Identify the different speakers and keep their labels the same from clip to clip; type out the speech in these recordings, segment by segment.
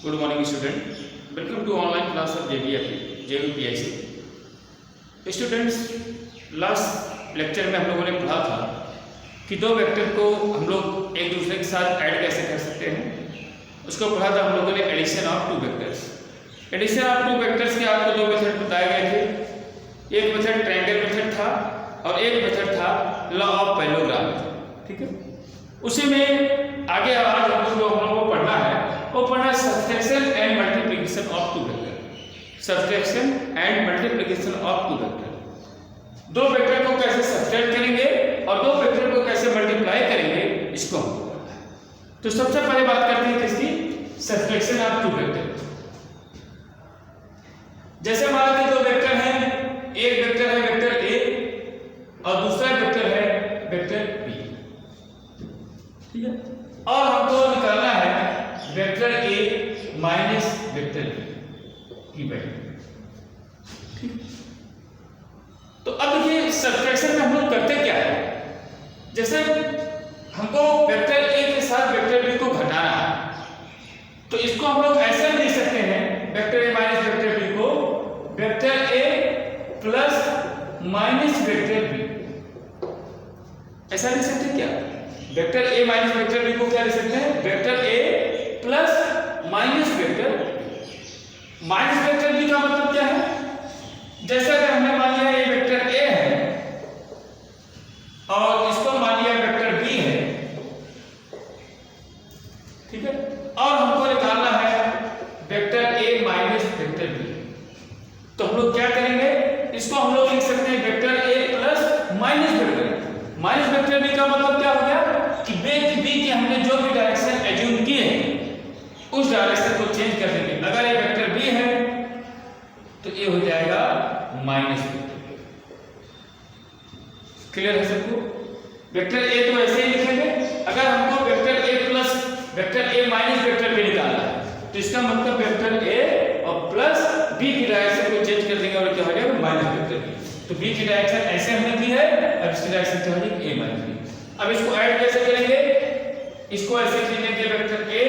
Speaker 1: Good morning student, welcome to online class of JVPIC। Students, last lecture में हम लोगों ने पढ़ा था कि दो वेक्टर को हम लोग एक दूसरे के साथ ऐड कैसे कर सकते हैं। उसको पढ़ा था हम लोगों ने addition of two vectors. Addition of two vectors के आपको दो मेथड बताए गए थे। एक मेथड ट्रायंगल मेथड था और एक मेथड था लॉ ऑफ पैरेललोग्राम मेथड। ठीक है, उसी में आगे आज हम लोगों को पढ़ना है, वो पढ़ना subtraction and multiplication of two vector. Subtraction and multiplication of two vector, दो वेक्टर को कैसे सब्ट्रैक्ट करेंगे और दो वेक्टर को कैसे मल्टीप्लाई करेंगे, इसको हम पढ़ना है। तो सबसे पहले बात करते हैं किसकी, सब्ट्रैक्शन ऑफ टू वेक्टर। जैसे मान लीजिए दो वेक्टर हैं, एक वेक्टर है वेक्टर ए और दूसरा वेक्टर है वेक्टर बी। ठीक है, और हमको निकालना है vector A minus vector B की वैल्यू। ठीक, तो अब देखिए सब्ट्रैक्शन में हम लोग करते क्या है, जैसे हमको वेक्टर ए के साथ वेक्टर बी को घटाना है, तो इसको हम लोग ऐसे लिख सकते हैं vector A minus vector B को vector A plus minus vector B, ऐसा लिख सकते हैं क्या। Vector A minus vector B को क्या लिख सकते हैं, vector A plus minus vector minus vector B का मतलब क्या है। जैसे अगर हमने मान लिया ये वेक्टर ए है और इसको मान लिया वेक्टर बी है, ठीक है, और हमको निकालना है vector A minus vector B, तो हम लोग क्या करेंगे, इसको हम लोग लिख सकते हैं vector A plus minus vector B का मतलब क्या हो गया कि बी की हमने जो भी डायरेक्शन एज्यूम की है उस डायरेक्शन को चेंज कर देंगे। अगर ये वेक्टर बी है तो ये हो जाएगा माइनस वेक्टर। क्लियर है सबको। वेक्टर ए तो ऐसे ही लिखेंगे, अगर हमको vector A plus vector A minus vector B निकालना है तो इसका मतलब वेक्टर ए और प्लस बी की डायरेक्शन को चेंज कर देंगे और क्या हो जाएगा माइनस वेक्टर बी। तो बी की डायरेक्शन ऐसे हमने दी है, अब इसकी डायरेक्शन क्या हो जाएगी ए माइनस बी। अब इसको ऐड कैसे करेंगे, इसको ऐसे लिख लेंगे वेक्टर ए,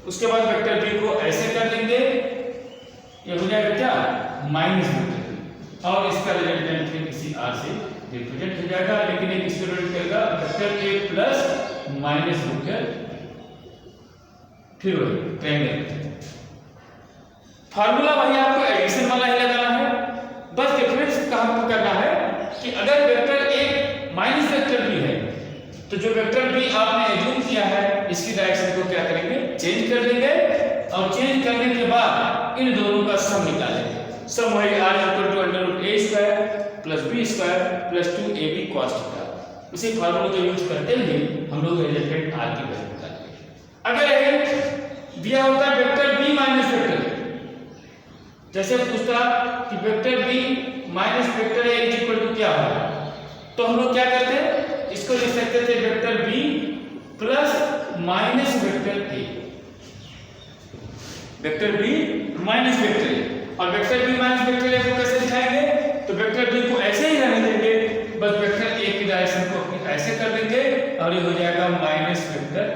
Speaker 1: उसके बाद वेक्टर बी को ऐसे कर लेंगे, ये हो जाएगा क्या माइनस वेक्टर बी, और इसका रिजल्टेंट फिर किसी आर से रिप्रेजेंट हो जाएगा, लेकिन एक इसको रिप्रेजेंट करेगा vector A plus minus vector, फिर वही ट्रायंगल। फार्मूला वही आपको एडिशन वाला ही लगाना है, बस डिफरेंस काम करना है कि अगर vector A minus vector B है तो जो वेक्टर बी आपने एज्यूम किया है इसकी डायरेक्शन को क्या करेंगे चेंज कर देंगे, और चेंज करने के बाद इन दोनों का सम निकालेंगे। सम वही r = √a² + b² + 2ab cos θ। उसी फार्मूले को यूज करते हुए हम लोग रिजल्टेंट r की वैल्यू निकालेंगे। अगर ये दिया होता है वेक्टर b माइनस वेक्टर, जैसे पूछता कि vector b minus vector a = क्या होगा, तो हम लोग क्या करते हैं, इसको लिख सकते थे vector b plus minus vector a, vector b minus vector a, और vector b minus vector a को कैसे लिखाएंगे, तो वेक्टर b को ऐसे ही रहने देंगे, बस वेक्टर a की डायरेक्शन को अपनी ऐसे कर देंगे और ये हो जाएगा माइनस वेक्टर।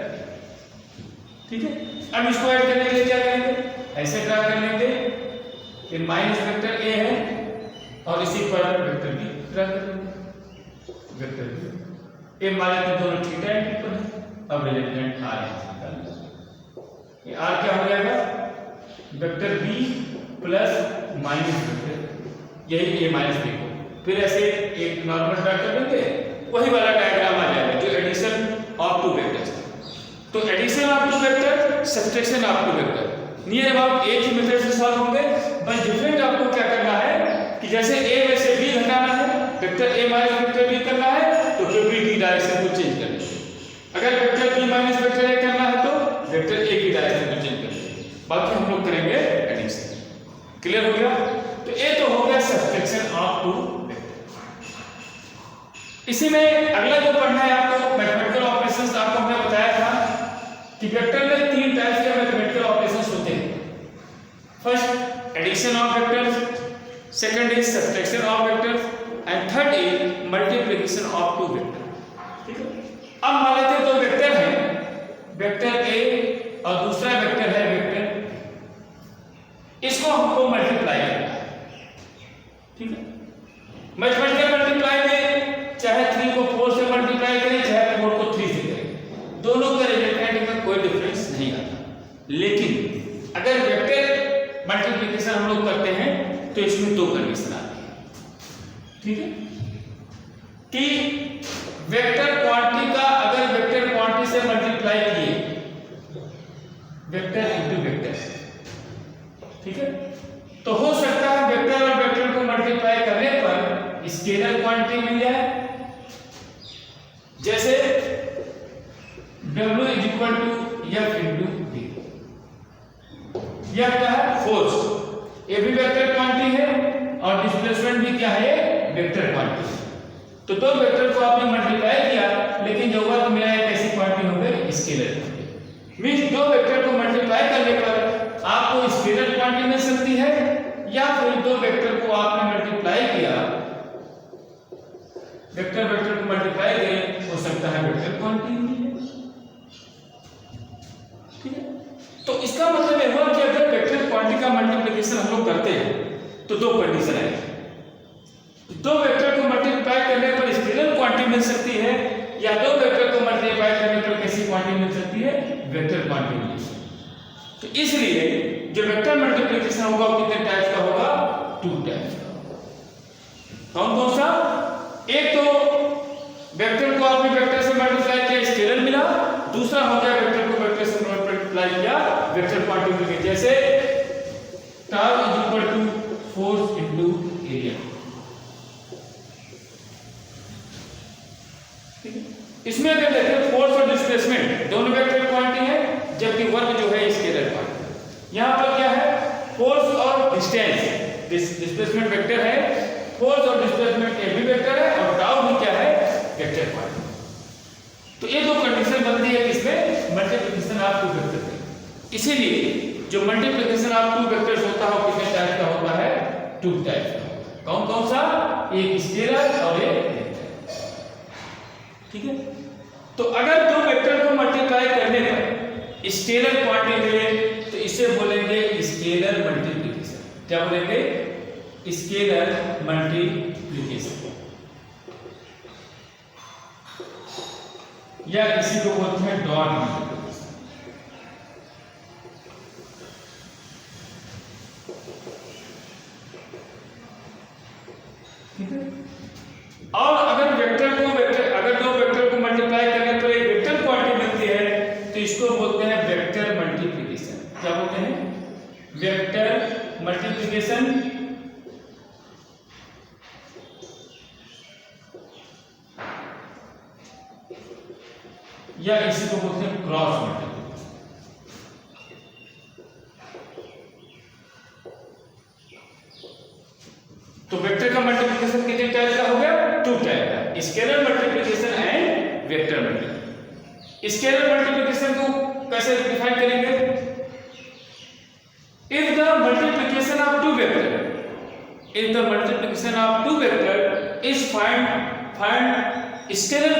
Speaker 1: ठीक है, अब इसको ऐड करने के लिए क्या करेंगे, ऐसे ड्रा कर लेंगे, ये माइनस वेक्टर a है और इसी पर वेक्टर b ड्रा कर लेंगे, वेक्टर b ए मान लेते दोनों थीटा एंगल पर है। अब रिजल्टेंट r निकाल लो, ये r क्या हो जाएगा vector b plus minus vector, यही a माइनस b को फिर ऐसे एक नॉर्मल ड्रा कर लेंगे, वही वाला डायग्राम आ जाएगा जो एडिशन ऑफ टू वेक्टर्स। तो addition of two vector, subtraction of two vector near about एक ही मेथड से सॉल्व होंगे, बस डिफरेंट आपको क्या करना है कि जैसे a में से b घटाना है, vector a minus vector b करना है तो फिर b की डायरेक्शन को चेंज कर लेंगे। अगर vector b minus vector a करना है तो वेक्टर a की डायरेक्शन को चेंज कर लेंगे, बाकी हम लोग करेंगे एडिशन। क्लियर हो गया। तो ये तो हो गया सब्ट्रैक्शन ऑफ टू वेक्टर। इसी में अगला जो पढ़ना है आपको मैथमेटिकल ऑपरेशंस। आपको हमने बताया था कि वेक्टर में तीन टाइप के मैथमेटिकल ऑपरेशंस होते हैं। First addition of vectors, second is subtraction of vectors and third is multiplication of two vector. ठीक है, अब मान लेते हैं दो वेक्टर हैं, वेक्टर ए और दूसरा वेक्टर है वेक्टर दोनों का रिजल्टेंट में कोई डिफरेंस नहीं आता। लेकिन अगर वेक्टर मल्टीप्लिकेशन हम लोग करते हैं तो इसमें दो कंडीशन आती है, ठीक है, कि वेक्टर क्वांटिटी का अगर वेक्टर क्वांटिटी से मल्टीप्लाई किए वेक्टर इनटू वेक्टर, ठीक है, तो हो सकता है वेक्टर और वेक्टर को मल्टीप्लाई करने पर स्केलर क्वांटिटी मिल जाए। जैसे W is equal to F into V। यह क्या है? फोर्स। ये भी वेक्टर क्वांटिटी है और डिस्प्लेसमेंट भी क्या है? Vector quantity. तो दो वेक्टर को आपने मल्टीप्लाई किया, लेकिन जो वर्क मिला है कैसी क्वांटिटी हो गई? Scalar quantity. मींस दो वेक्टर को मल्टीप्लाई करने पर आपको स्केलर क्वांटिटी मिल सकती है, या फिर दो वेक्टर को आपने मल्टीप्लाई किया, वेक्टर वेक्टर को मल्टीप्लाई करें, हो सकता है वेक्टर क्वांटिटी मिले, ठीक है। तो इसका मतलब यह हुआ कि अगर वेक्टर क्वांटिटी का मल्टीप्लिकेशन हम लोग करते हैं तो दो कंडीशन है, दो वेक्टर को मल्टीप्लाई करने पर स्केलर क्वांटिटी मिल सकती है, या दो वेक्टर को मल्टीप्लाई करने पर कैसी क्वांटिटी मिल सकती है? वेक्टर क्वांटिटी मिल सकती है। तो इसलिए जो वेक्टर मल्टीप्लिकेशन होगा वो कितने टाइप्स का होगा? 2 टाइप्स का। कौन कौन सा? एक तो वेक्टर को आपने वेक्टर से मल्टीप्लाई किया, स्केलर मिला। दूसरा हो गया वेक्टर को वेक्टर से मल्टीप्लाई किया, वेक्टर क्वांटिटी मिल गई। जैसे tau is equal to force into area. इसमें अगर देखें फोर्स और डिस्प्लेसमेंट दोनों वेक्टर क्वांटिटी है, जबकि वर्क जो है स्केलर क्वांटिटी। यहां पर क्या है? फोर्स और डिस्टेंस, डिस्प्लेसमेंट वेक्टर है, फोर्स और डिस्प्लेसमेंट ये भी वेक्टर है, और टाउ भी क्या है? Vector quantity. तो ये दो कंडीशन बनती है इसमें मल्टीप्लिकेशन ऑफ टू वेक्टर में। इसीलिए जो मल्टीप्लिकेशन ऑफ टू वेक्टर्स होता है वो कितने टाइप का होता है? 2 टाइप का। कौन कौन सा? एक स्केलर और एक वेक्टर, ठीक है। तो अगर दो वेक्टर को मल्टीप्लाई करने पर स्केलर क्वांटिटी मिले तो इसे बोलेंगे स्केलर मल्टीप्लिकेशन। क्या बोलेंगे? स्केलर मल्टीप्लिकेशन, या इसी को बोलते हैं डॉट मल्टीप्लिकेशन। ठीक है। और अगर वेक्टर को अगर दो वेक्टर को मल्टीप्लाई करने पर एक वेक्टर क्वांटिटी मिलती है तो इसको बोलते हैं वेक्टर मल्टीप्लिकेशन। क्या बोलते हैं? वेक्टर मल्टीप्लिकेशन, या इसी को बोलते हैं क्रॉस मल्टीप्लिकेशन। तो वेक्टर का मल्टीप्लिकेशन कितने टाइप का हो गया? 2 टाइप का, scalar multiplication and vector multiplication. Scalar multiplication को कैसे डिफाइन करेंगे? If the multiplication of two vector is find scalar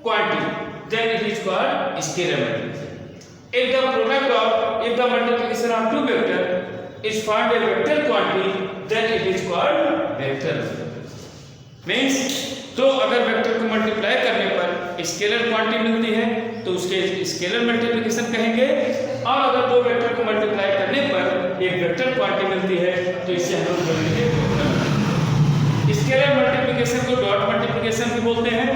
Speaker 1: quantity, then it is called scalar multiplication. If the multiplication of two vector is found a vector quantity, then it is called vector multiplication. Means तो अगर vector को multiply करने पर scalar quantity मिलती है तो उसके scalar multiplication कहेंगे, और अगर दो वेक्टर को मल्टीप्लाई करने पर एक वेक्टर क्वांटिटी मिलती है तो इसे हम लोग बोलेंगे vector multiplication. Scalar multiplication co dot multiplication भी बोलते हैं,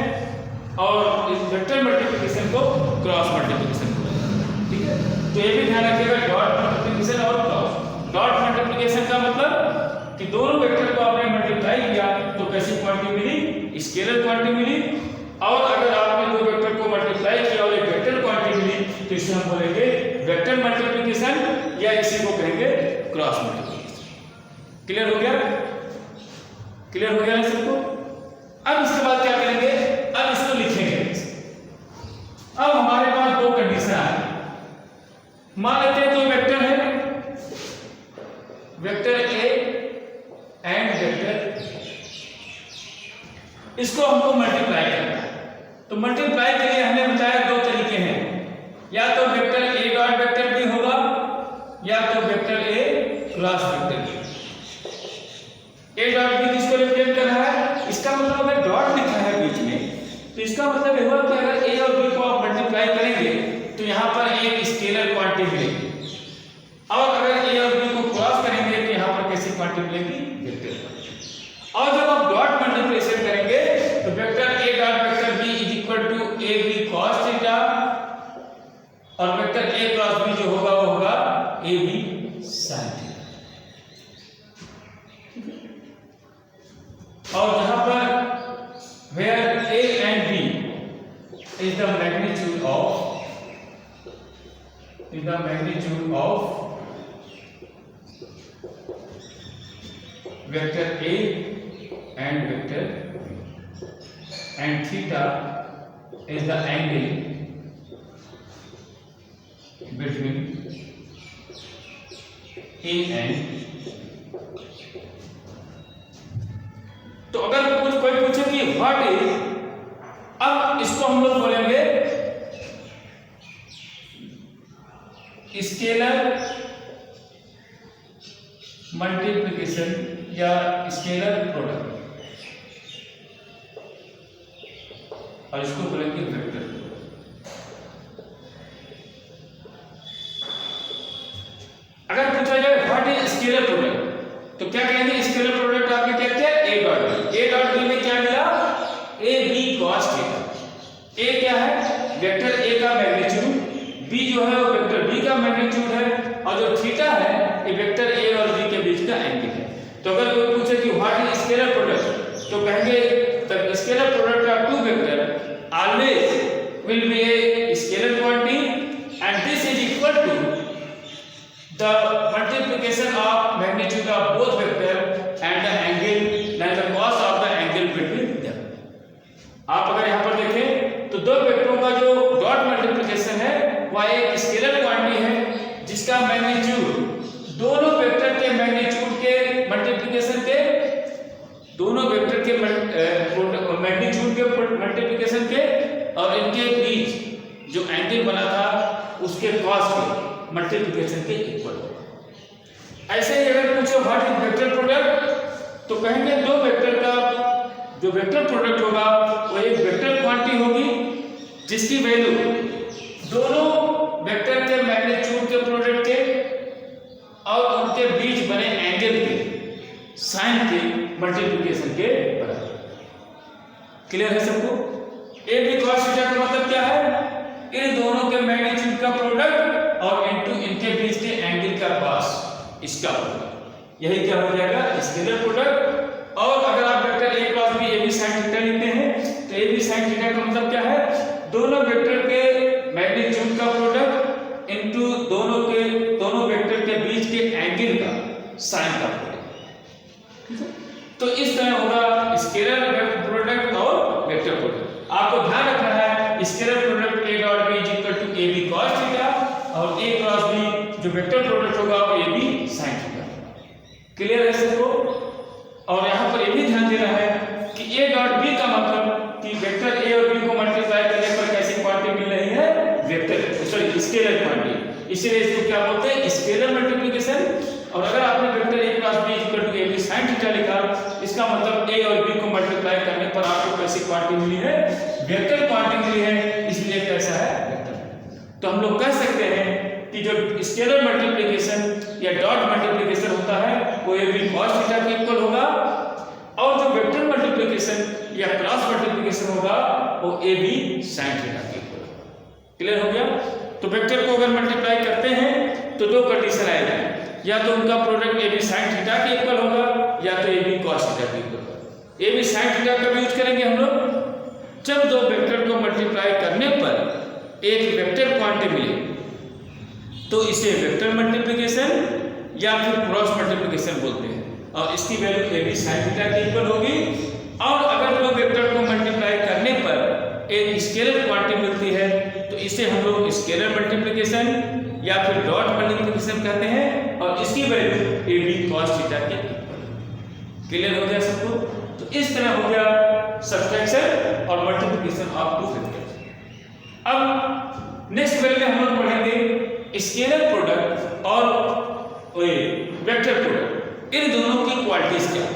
Speaker 1: और इस वेक्टर मल्टीप्लिकेशन को क्रॉस मल्टीप्लिकेशन बोलते हैं, ठीक है। तो ये भी ध्यान रखिएगा, डॉट मल्टीप्लिकेशन और क्रॉस। डॉट मल्टीप्लिकेशन का मतलब कि दोनों वेक्टर को आपने मल्टीप्लाई किया तो कैसी क्वांटिटी मिली? स्केलर क्वांटिटी मिली। और अगर आपने दो वेक्टर को मल्टीप्लाई किया और एक वेक्टर क्वांटिटी मिली तो इसे हम बोलेंगे वेक्टर मल्टीप्लिकेशन, या इसी को कहेंगे क्रॉस मल्टीप्लिकेशन। क्लियर हो गया? क्लियर हो गया ना सबको? अब इसके बाद क्या करेंगे? अब इसको लिखेंगे। अब हमारे पास दो कंडीशन है। मान लेते हैं दो वेक्टर है, वेक्टर ए एंड वेक्टर, इसको हमको मल्टीप्लाई करना है। तो मल्टीप्लाई के लिए हमने बताया दो तरीके हैं, या तो vector A dot vector B होगा, या तो vector A cross vector B. A dot B किसको रिप्रेजेंट कर रहा है? इसका मतलब अगर डॉट लिखा है बीच में तो इसका मतलब ये हुआ कि अगर ए और बी को आप मल्टीप्लाई करें और वेक्टर ए क्रॉस बी जो होगा वो होगा ए बी साइन थीटा। और जहां पर where a and b is the magnitude of vector a and vector b and theta is the angle between a and तो अगर कुछ कोई पूछे कि व्हाट इज, अब इसको हम लोग बोलेंगे स्केलर मल्टीप्लिकेशन या स्केलर प्रोडक्ट, और इसको बोलेंगे वेक्टर। अगर पूछा जाए व्हाट इज स्केलर प्रोडक्ट तो क्या कहेंगे? स्केलर प्रोडक्ट आपने क्या किया? A dot B. A dot B में क्या मिला? A B cos theta. A क्या है? वेक्टर ए का मैग्नीट्यूड, बी जो है वो वेक्टर बी का मैग्नीट्यूड है, और जो थीटा है ये वेक्टर ए और बी के बीच का एंगल है। तो अगर कोई पूछे कि व्हाट इज स्केलर प्रोडक्ट तो कहेंगे the scalar product of two vector always will be a scalar quantity and this is equal to the multiplication of magnitude of both vector and the angle and the cos of the angle between them। आप अगर यहाँ पर देखें तो दो वेक्टरों का जो dot multiplication है वह एक स्केलर क्वांटिटी है जिसका मैग्नीट्यूड दोनों वेक्टर के मैग्नीट्यूड के मल्टीप्लिकेशन के मैग्नीट्यूड के मल्टीप्लिकेशन के और इनके बीच जो एंगल बना था उसके कॉस के मल्टीप्लिकेशन के इक्वल होगा। ऐसे ही अगर पूछो व्हाट इज वेक्टर प्रोडक्ट तो कहेंगे दो वेक्टर का जो वेक्टर प्रोडक्ट होगा वो एक वेक्टर क्वांटिटी होगी जिसकी वैल्यू दोनों वेक्टर के मैग्नीट्यूड के प्रोडक्ट के और उनके बीच बने एंगल के साइन के मल्टीप्लिकेशन के बराबर। क्लियर है सबको? ए बी कॉस थीटा का मतलब क्या है? इन दोनों के मैग्नीट्यूड का प्रोडक्ट और इनके बीच के एंगल का कॉस, इसका प्रोडक्ट, यही क्या हो जाएगा? Scalar product. और अगर आप vector A cross B A B sine theta लेते हैं तो ए बी साइन थीटा का मतलब क्या है? दोनों वेक्टर के मैग्नीट्यूड का प्रोडक्ट इनटू दोनों वेक्टर के बीच के एंगल का साइन का प्रोडक्ट। तो इस तरह होगा स्केलर प्रोडक्ट और वेक्टर प्रोडक्ट। आपको ध्यान रखना है scalar product A dot B is equal to A B cos theta और ए क्रॉस बी जो वेक्टर प्रोडक्ट होगा वो A B sine theta. Clear है सबको? और यहाँ पर ये भी ध्यान देना है कि ए डॉट बी का मतलब कि वेक्टर ए और बी को मल्टीप्लाई करने पर कैसी क्वांटिटी मिल रही है? Vector scalar quantity. इसीलिए इसको क्या बोलते हैं? Scalar multiplication. और अगर आपने vector A cross B equal to A B sine theta लिखा इसका मतलब ए और बी को मल्टीप्लाई करने पर आपको कैसी क्वांटिटी मिली है? वेक्टर क्वांटिटी मिली है, इसलिए कैसा है? वेक्टर। तो हम लोग कह सकते हैं कि जो स्केलर मल्टीप्लिकेशन या डॉट मल्टीप्लिकेशन होता है वो ए बी कॉस थीटा के इक्वल होगा और जो वेक्टर मल्टीप्लिकेशन या क्रॉस मल्टीप्लिकेशन होगा वो ए बी साइन थीटा के इक्वल होगा। क्लियर हो गया? तो वेक्टर को अगर मल्टीप्लाई करते हैं तो दो कंडीशन आएगी, या तो उनका product A B sine theta के इक्वल होगा या तो ए बी कॉस थीटा के इक्वल होगा। ए बी साइन थीटा कब यूज करेंगे हम लोग? जब दो वेक्टर को मल्टीप्लाई करने पर एक वेक्टर क्वांटिटी मिले तो इसे वेक्टर मल्टीप्लिकेशन या फिर क्रॉस मल्टीप्लिकेशन बोलते हैं और इसकी value A B sine theta के इक्वल होगी। और अगर दो वेक्टर को मल्टीप्लाई करने पर एक स्केलर क्वांटिटी मिलती है तो इसे हम लोग स्केलर मल्टीप्लिकेशन या फिर डॉट मल्टीप्लिकेशन कहते हैं और इसकी value A B cos theta के इक्वल। क्लियर हो गया सबको? तो इस तरह हो गया सब्ट्रैक्शन और मल्टीप्लिकेशन ऑफ टू वेक्टर्स। अब नेक्स्ट वीडियो में हम लोग पढ़ेंगे स्केलर प्रोडक्ट और वेक्टर प्रोडक्ट, इन दोनों की क्वालिटीज क्या है।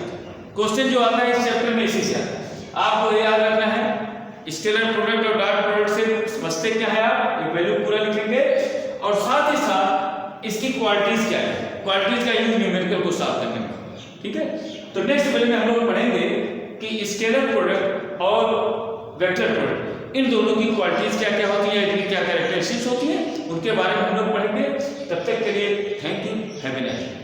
Speaker 1: क्वेश्चन जो आता है इस चैप्टर में इसी से आता है, आपको याद रखना है। स्केलर प्रोडक्ट और डॉट प्रोडक्ट से समझते क्या है आप, एक वैल्यू पूरा लिखेंगे और साथ ही साथ इसकी क्वालिटीज क्या है, क्वालिटीज का यूज न्यूमेरिकल को सॉल्व करने में। ठीक है? तो नेक्स्ट वीडियो में हम लोग पढ़ेंगे कि स्केलर प्रोडक्ट और वेक्टर प्रोडक्ट इन दोनों की क्वालिटीज क्या क्या होती है, इनकी क्या कैरेक्टरिस्टिक्स होती है, उनके बारे में हम लोग पढ़ेंगे। तब तक के लिए thank you, have a nice day.